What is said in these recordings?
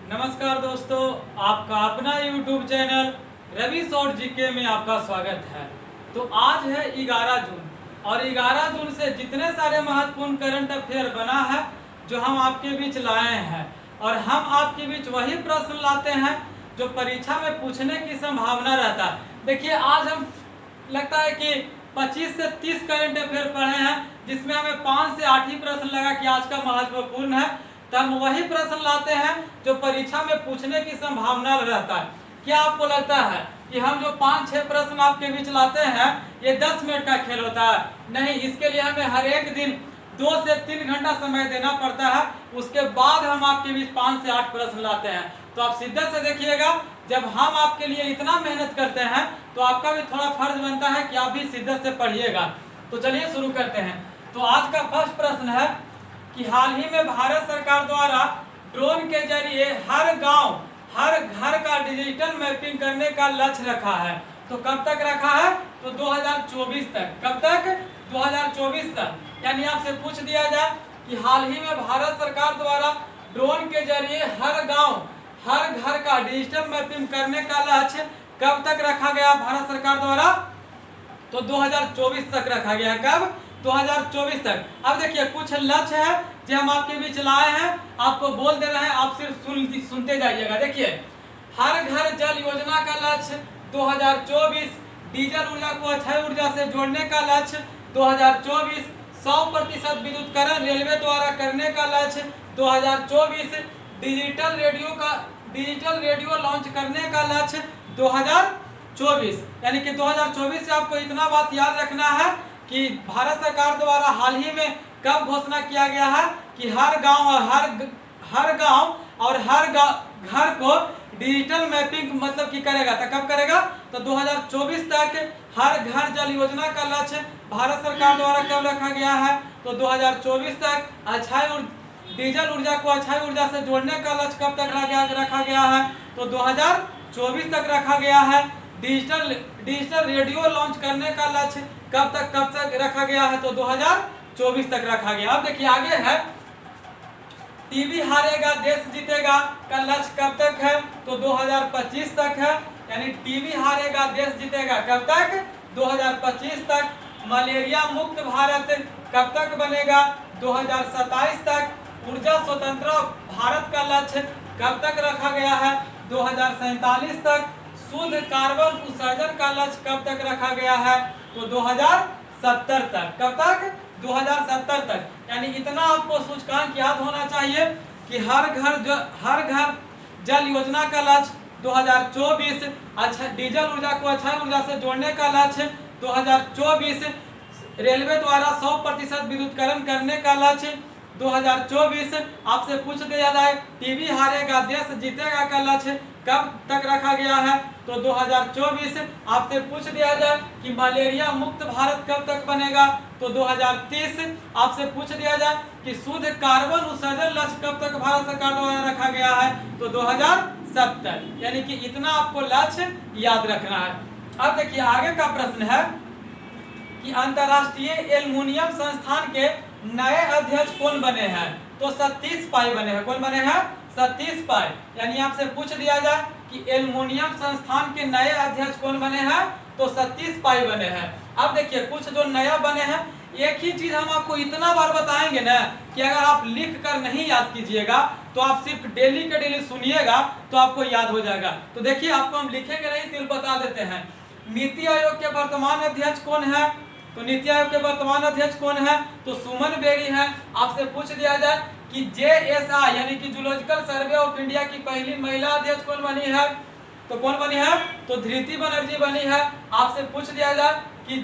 नमस्कार दोस्तों, आपका अपना YouTube channel Ravi short GK में आपका स्वागत है। तो आज है 11 जून और 11 जून से जितने सारे महत्वपूर्ण करंट अफेयर बना है जो हम आपके बीच लाए हैं, और हम आपके बीच वही प्रश्न लाते हैं जो परीक्षा में पूछने की संभावना रहता है। देखिए, आज हम लगता है कि 25 से 30 करंट अफेयर पढ़े हैं, जिसमें हमें 5 से 8 ही प्रश्न लगा कि आज का महत्वपूर्ण है। तो हम वही प्रश्न लाते हैं जो परीक्षा में पूछने की संभावना रहता है। क्या आपको लगता है कि हम जो 5-6 प्रश्न आपके बीच लाते हैं ये 10 मिनट का खेल होता है? नहीं, इसके लिए हमें हर एक दिन 2 से 3 घंटा समय देना पड़ता है। उसके बाद हम आपके बीच 5 से 8 प्रश्न लाते हैं। तो आप शिद्दत से देखिएगा, जब हम आपके लिए इतना मेहनत करते हैं तो आपका भी थोड़ा फर्ज बनता है कि आप भी शिद्दत से पढ़िएगा। तो चलिए शुरू करते हैं। तो आज का फर्स्ट प्रश्न है कि हाल ही में भारत सरकार द्वारा ड्रोन के जरिए हर गांव, हर घर का डिजिटल मैपिंग करने का लक्ष्य रखा है। तो कब तक रखा है? तो 2024 तक। कब तक? 2024 तक। यानी आपसे पूछ दिया जाए कि हाल ही में भारत सरकार द्वारा ड्रोन के जरिए हर गांव, हर घर का डिजिटल मैपिंग करने का लक्ष्य कब तक रखा गया भारत सरकार द्वारा? तो 2024 तक रखा गया। कब? 2024 तक। अब देखिए, कुछ लक्ष्य है जो हम आपके बीच लाए हैं, आपको बोल दे रहे हैं, आप सिर्फ सुनते जाइएगा। देखिए, हर घर जल योजना का लक्ष्य 2024, डीजल ऊर्जा को अक्षय ऊर्जा से जोड़ने का लक्ष्य 2024, 100% विद्युतीकरण रेलवे द्वारा करने का लक्ष्य 2024, डिजिटल रेडियो लॉन्च करने का लक्ष्य 2024। यानी कि 2024 से आपको इतना बात याद रखना है कि भारत सरकार द्वारा हाल ही में कब घोषणा किया गया है कि हर गांव और हर घर को डिजिटल मैपिंग मतलब कि करेगा। तो कब करेगा? तो 2024 तक हर घर जल योजना का लक्ष्य भारत सरकार द्वारा कब रखा गया है? तो 2024 तक। डीजल ऊर्जा को अक्षय ऊर्जा से जोड़ने का लक्ष्य कब तक रखा गया है? तो 2024 तक रखा गया है। डिजिटल रेडियो लॉन्च करने का लक्ष्य कब तक रखा गया है? तो 2024 तक रखा गया। अब देखिए आगे है, टीबी हारेगा देश जीतेगा का लक्ष्य कब तक है? तो 2025 तक है। यानी टीबी हारेगा देश जीतेगा कब तक? 2025 तक। मलेरिया मुक्त भारत कब तक बनेगा? 2027 तक। ऊर्जा स्वतंत्र भारत का लक्ष्य कब तक रखा गया है? 2047 तक। शुद्ध कार्बन उत्सर्जन का लक्ष्य कब तक रखा गया है? तो 2070 तक। कब तक? 2070 तक। यानी इतना आपको सूचकांक याद होना चाहिए कि हर घर जल योजना का लक्ष्य 2024, डीजल ऊर्जा को अक्षय ऊर्जा से जोड़ने का लक्ष्य 2024, रेलवे द्वारा 100% विद्युतीकरण करने का लक्ष्य 2024। आपसे पूछ दिया जाए टीबी हारेगा देश जीतेगा का लक्ष्य कब तक रखा गया है? तो 2024। आपसे पूछ दिया जाए कि मलेरिया मुक्त भारत कब तक बनेगा? तो 2030। आपसे पूछ दिया जाए कि शुद्ध कार्बन उत्सर्जन लक्ष्य कब तक भारत सरकार द्वारा रखा गया है? तो 2070। यानी कि इतना आपको लक्ष्य याद रखना है। अब देखिए आगे का प्रश्न है कि अंतर्राष्ट्रीय एल्युमिनियम संस्थान के नए अध्यक्ष कौन बने हैं? तो सतीश पाई बने हैं। कौन बने हैं? सतीश पाई। यानी आपसे पूछ दिया जाए कि एल्युमिनियम संस्थान के नए अध्यक्ष कौन बने हैं? तो सतीश पाई बने हैं। अब देखिए कुछ जो नया बने हैं, एक ही चीज हम आपको इतना बार बताएंगे ना कि अगर आप लिख कर नहीं याद कीजिएगा तो आप सिर्फ डेली के डेली सुनिएगा तो आपको याद हो जाएगा। तो देखिए, आपको हम लिखेंगे नहीं, सिर्फ बता देते हैं। नीति आयोग के वर्तमान अध्यक्ष कौन है? तो नीति आयोग के वर्तमान अध्यक्ष कौन है? तो सुमन बेरी है। आपसे पूछ दिया जाए कि JSI यानी कि जूलॉजिकल सर्वे ऑफ इंडिया की पहली महिला अध्यक्ष कौन बनी है? तो कौन बनी है? तो धृति बनर्जी बनी है। आपसे पूछ दिया जाए कि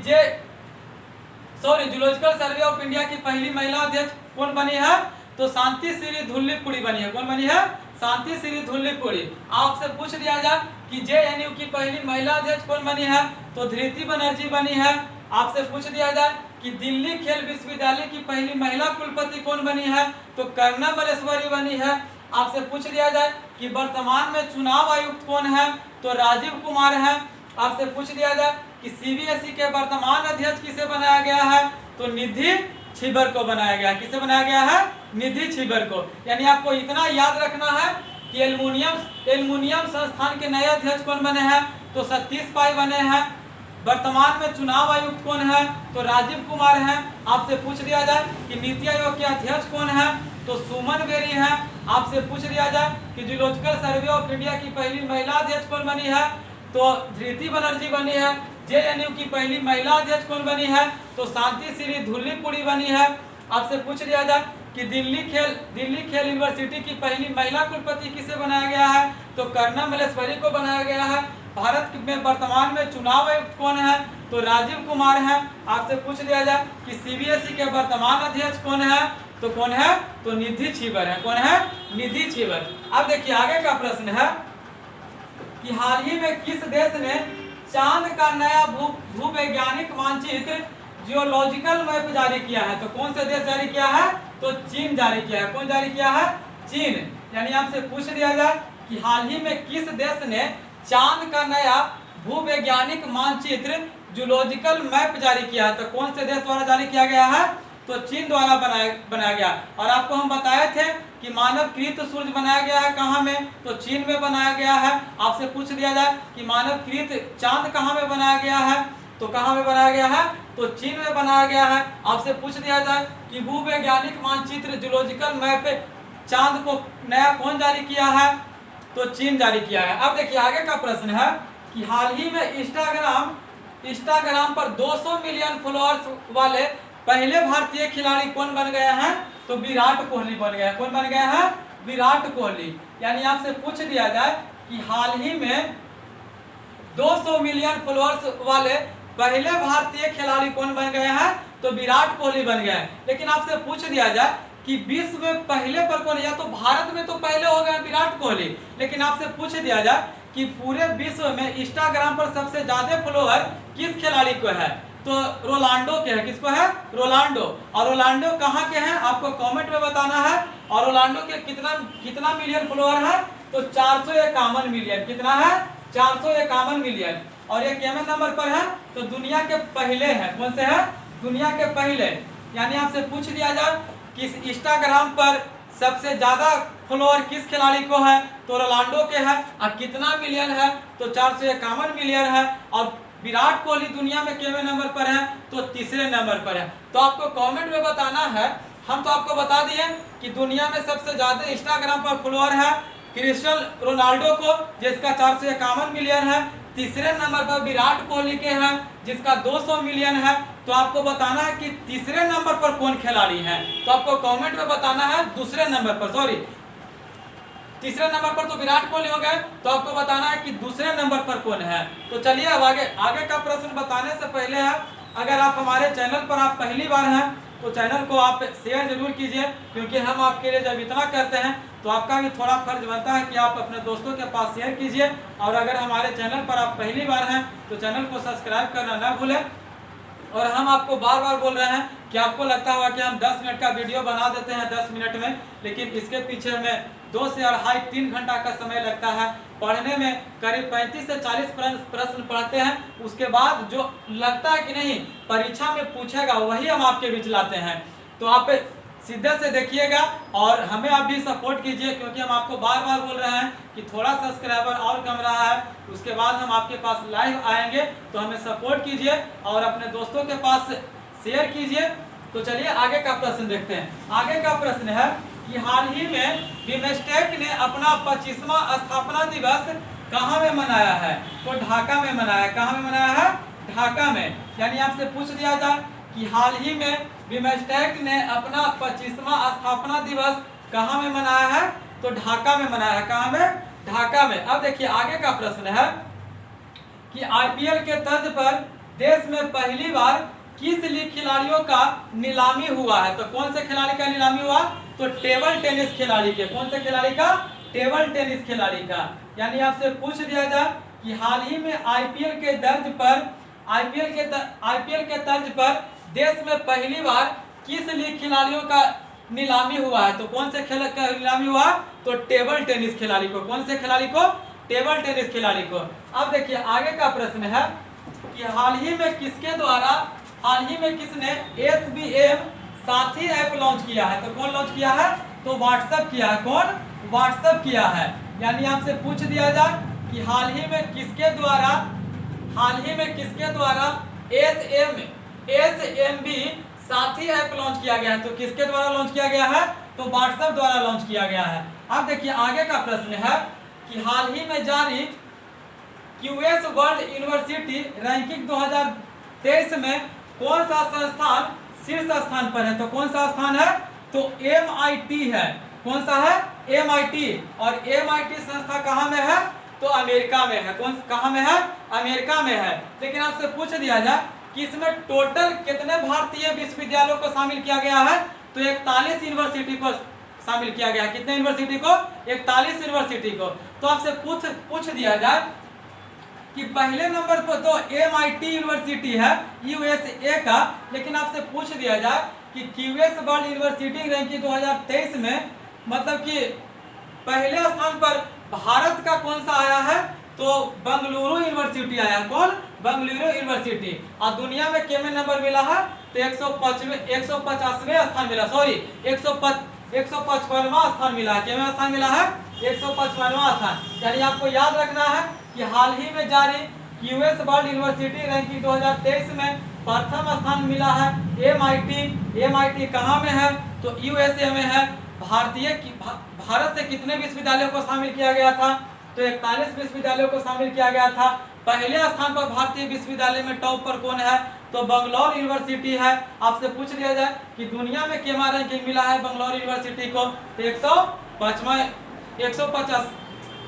जूलॉजिकल सर्वे ऑफ इंडिया की पहली महिला अध्यक्ष कौन बनी है? तो शांति श्री धुल्लीपुड़ी बनी है। कौन बनी है? शांति श्री धुल्लीपुड़ी। आपसे पूछ दिया जाए कि JNU की पहली महिला अध्यक्ष कौन बनी है? तो धृति बनर्जी बनी है। आपसे पूछ दिया जाए कि दिल्ली खेल विश्वविद्यालय की पहली महिला कुलपति कौन बनी है? तो कर्णा मलेश्वरी बनी है। आपसे पूछ दिया जाए कि वर्तमान में चुनाव आयुक्त कौन है? तो राजीव कुमार है। आपसे पूछ दिया जाए कि CBSE के वर्तमान अध्यक्ष किसे बनाया गया है? तो निधि छिबर को बनाया गया। किसे बनाया गया है? निधि छिबर को। यानी आपको इतना याद रखना है कि एल्युमिनियम संस्थान के नए अध्यक्ष कौन बने हैं? तो सतीश पाई बने हैं। वर्तमान में चुनाव आयुक्त कौन है? तो राजीव कुमार हैं। आपसे पूछ लिया जाए कि नीति आयोग के अध्यक्ष कौन है? तो सुमन बेरी है। आपसे पूछ लिया जाए कि जूलॉजिकल सर्वे ऑफ इंडिया की पहली महिला अध्यक्ष कौन बनी है? तो धृति बनर्जी बनी है। जेएनयू की पहली महिला अध्यक्ष कौन बनी है? तो शांति श्री धुल्लीपुरी बनी है। आपसे पूछ लिया जाए कि दिल्ली खेल यूनिवर्सिटी की पहली महिला कुलपति किसे बनाया गया है? तो कर्णम मल्लेश्वरी को बनाया गया है। भारत में वर्तमान में चुनाव आयुक्त कौन है? तो राजीव कुमार है। आपसे पूछ लिया जाए कि सीबीएसई के वर्तमान अध्यक्ष कौन है? तो कौन है? तो निधि छीबर है। कौन है? निधि छीबर। अब देखिए आगे का प्रश्न है कि हाल ही में किस देश ने चांद का नया भूवैज्ञानिक मानचित्र जियोलॉजिकल मैप जारी किया है? तो कौन सा देश जारी किया है? तो चीन जारी किया है। कौन जारी किया है? चीन। यानी आपसे पूछ लिया जाए कि हाल ही में किस देश ने चांद का नया भूवैज्ञानिक मानचित्र जियोलॉजिकल मैप जारी किया है? तो कौन से देश द्वारा जारी किया गया है? तो चीन द्वारा बनाया गया। और आपको हम बताए थे कि मानवकृत सूर्य बनाया गया है कहाँ में? तो चीन में बनाया गया है। आपसे पूछ लिया जाए कि मानवकृत चांद कहाँ में बनाया गया है? तो कहाँ में बनाया गया है? तो चीन में बनाया गया है। आपसे पूछ लिया जाए कि भूवैज्ञानिक मानचित्र जियोलॉजिकल मैप चांद को नया कौन जारी किया है? तो चीन जारी किया है। अब देखिए आगे का प्रश्न है कि हाल ही में इंस्टाग्राम पर 200 मिलियन फॉलोअर्स वाले पहले भारतीय खिलाड़ी कौन बन गए हैं? तो विराट कोहली बन गए। कौन बन गए हैं? विराट कोहली। यानी आपसे पूछ लिया जाए कि हाल ही में 200 मिलियन फॉलोअर्स वाले पहले भारतीय खिलाड़ी कौन बन गए हैं? तो विराट कोहली बन गए। लेकिन आपसे पूछ लिया जाए कि विश्व में पहले पर कौन? या तो भारत में तो पहले हो गए विराट कोहली, लेकिन आपसे पूछ दिया जाए कि पूरे विश्व में इंस्टाग्राम पर सबसे ज्यादा फॉलोअर किस खिलाड़ी को है? तो रोनाल्डो के है। किसको है? रोनाल्डो। और रोनाल्डो कहाँ के हैं? आपको कमेंट में बताना है। और रोनाल्डो के कितना मिलियन फॉलोअर है? तो 451 मिलियन। कितना है? 451 मिलियन। और ये केवल नंबर पर है? तो दुनिया के पहले है। कौन से है? दुनिया के पहले। यानी आपसे पूछ लिया जाए कि इंस्टाग्राम पर सबसे ज्यादा फॉलोअर किस खिलाड़ी को है? तो रोनाल्डो के है। और कितना मिलियन है? तो 451 मिलियन है। और विराट कोहली दुनिया में केवल नंबर पर है? तो तीसरे नंबर पर है। तो आपको कमेंट में बताना है। हम तो आपको बता दिए कि दुनिया में सबसे ज्यादा इंस्टाग्राम पर फॉलोअर है क्रिस्टियानो रोनाल्डो को, जिसका 451 मिलियन है। तीसरे नंबर पर विराट कोहली के हैं जिसका 200 मिलियन है। तो आपको बताना है कि तीसरे नंबर पर कौन खिलाड़ी है? तो आपको कमेंट में बताना है दूसरे नंबर पर, सॉरी तीसरे नंबर पर तो विराट कोहली हो गए। तो आपको बताना है कि दूसरे नंबर पर कौन है। तो चलिए अब आगे का प्रश्न बताने से पहले है, अगर आप हमारे चैनल पर आप पहली बार हैं तो चैनल को आप शेयर जरूर कीजिए, क्योंकि हम आपके लिए जब इतना करते हैं तो आपका भी थोड़ा फर्ज बनता है कि आप अपने दोस्तों के पास शेयर कीजिए। और अगर हमारे चैनल पर आप पहली बार हैं तो चैनल को सब्सक्राइब करना ना भूलें। और हम आपको बार बार बोल रहे हैं कि आपको लगता होगा कि हम 10 मिनट का वीडियो बना देते हैं 10 मिनट में, लेकिन इसके पीछे हमें 2 से 2.5-3 घंटा का समय लगता है। पढ़ने में करीब 35 से 40 प्रश्न पढ़ते हैं। उसके बाद जो लगता है कि नहीं परीक्षा में पूछेगा वही हम आपके बीच लाते हैं। तो आप सीधे से देखिएगा और हमें आप भी सपोर्ट कीजिए, क्योंकि हम आपको बार बार बोल रहे हैं कि थोड़ा सब्सक्राइबर और कम रहा है। उसके बाद हम आपके पास लाइव आएंगे, तो हमें सपोर्ट कीजिए और अपने दोस्तों के पास शेयर कीजिए। तो चलिए आगे का प्रश्न देखते हैं। आगे का प्रश्न है कि हाल ही में बिमस्टेक ने अपना 25वां स्थापना दिवस कहाँ में मनाया है? तो ढाका में मनाया। कहाँ में मनाया है? ढाका में। यानी आपसे पूछ दिया जाए कि हाल ही में बिमस्टेक ने अपना 25वां स्थापना दिवस कहाँ में मनाया है? तो ढाका में मनाया है। कहाँ में? ढाका में। अब देखिए आगे का प्रश्न है कि आईपीएल के तर्ज पर देश में पहली बार किस लीग खिलाड़ियों का नीलामी हुआ है? तो कौन से खिलाड़ी का नीलामी हुआ? तो टेबल टेनिस खिलाड़ी के। कौन से खिलाड़ी का? टेबल टेनिस खिलाड़ी का। यानी आपसे पूछ दिया जाए कि हाल ही में आईपीएल के तर्ज पर देश में पहली बार किस लीग खिलाड़ियों का नीलामी हुआ है? तो कौन से खेल का नीलामी हुआ? तो टेबल टेनिस खिलाड़ी को। कौन से खिलाड़ी को? टेबल टेनिस खिलाड़ी को। अब देखिए आगे का प्रश्न है कि हाल ही में किसने SBM साथी ऐप लॉन्च किया है? तो कौन लॉन्च किया है? तो व्हाट्सएप किया है। कौन? व्हाट्सएप किया है। यानी आपसे पूछ दिया जाए कि हाल ही में किसके द्वारा SMB साथी ऐप लॉन्च किया गया है? तो किसके द्वारा लॉन्च किया गया है? तो व्हाट्सएप द्वारा लॉन्च किया गया है। अब देखिए आगे का प्रश्न है कि हाल ही में जारी QS वर्ल्ड यूनिवर्सिटी रैंकिंग 2023 में कौन सा संस्थान शीर्ष स्थान पर है? तो कौन सा स्थान है? तो MIT है। कौन सा है? MIT। और MIT संस्था कहाँ में है? तो अमेरिका में है। कहाँ में है? अमेरिका में है। लेकिन आपसे पूछ दिया जाए कि इसमें टोटल कितने भारतीय विश्वविद्यालयों को शामिल किया गया है? तो 41 यूनिवर्सिटी को शामिल किया गया। कितने यूनिवर्सिटी को? 41 यूनिवर्सिटी को। तो आपसे पूछ दिया जाए कि पहले नंबर पर तो MIT यूनिवर्सिटी है USA का, लेकिन आपसे पूछ दिया जाए कि QS वर्ल्ड यूनिवर्सिटी रैंकिंग 2023 में मतलब कि पहले स्थान पर भारत का कौन सा आया है? तो बेंगलुरु यूनिवर्सिटी आया। कौन? बेंगलुरु यूनिवर्सिटी। और दुनिया में कितने नंबर मिला है? तो 150वें स्थान मिला, सॉरी 155वां स्थान मिला है। कितने स्थान मिला है? 155वां स्थान। यानी आपको याद रखना है कि हाल ही में जारी QS वर्ल्ड यूनिवर्सिटी रैंकिंग 2023 में प्रथम स्थान मिला है MIT कहाँ में है? तो USA में है। भारत से कितने विश्वविद्यालयों को शामिल किया गया था? तो 41 विश्वविद्यालयों को शामिल किया गया था। पहले स्थान पर भारतीय विश्वविद्यालय में टॉप पर कौन है? तो बंगलौर यूनिवर्सिटी है। आपसे पूछ लिया जाए कि दुनिया में कितना रैंकिंग मिला है बंगलौर यूनिवर्सिटी को? तो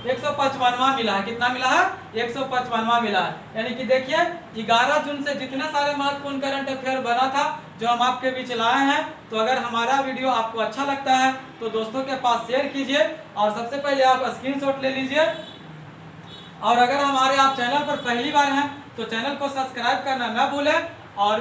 155वां मिला है। कितना मिला है? 155वां मिला है। यानी कि देखिए 11 जून से जितने सारे महत्वपूर्ण करंट अफेयर बना था जो हम आपके बीच लाए हैं। तो अगर हमारा वीडियो आपको अच्छा लगता है तो दोस्तों के पास शेयर कीजिए और सबसे पहले आप स्क्रीनशॉट ले लीजिए। और अगर हमारे आप चैनल पर पहली बार हैं तो चैनल को सब्सक्राइब करना न भूलें और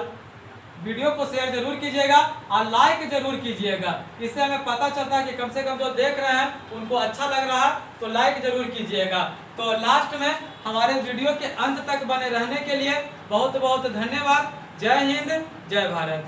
वीडियो को शेयर जरूर कीजिएगा और लाइक जरूर कीजिएगा। इससे हमें पता चलता है कि कम से कम जो देख रहे हैं उनको अच्छा लग रहा है, तो लाइक जरूर कीजिएगा। तो लास्ट में हमारे वीडियो के अंत तक बने रहने के लिए बहुत बहुत धन्यवाद। जय हिंद, जय भारत।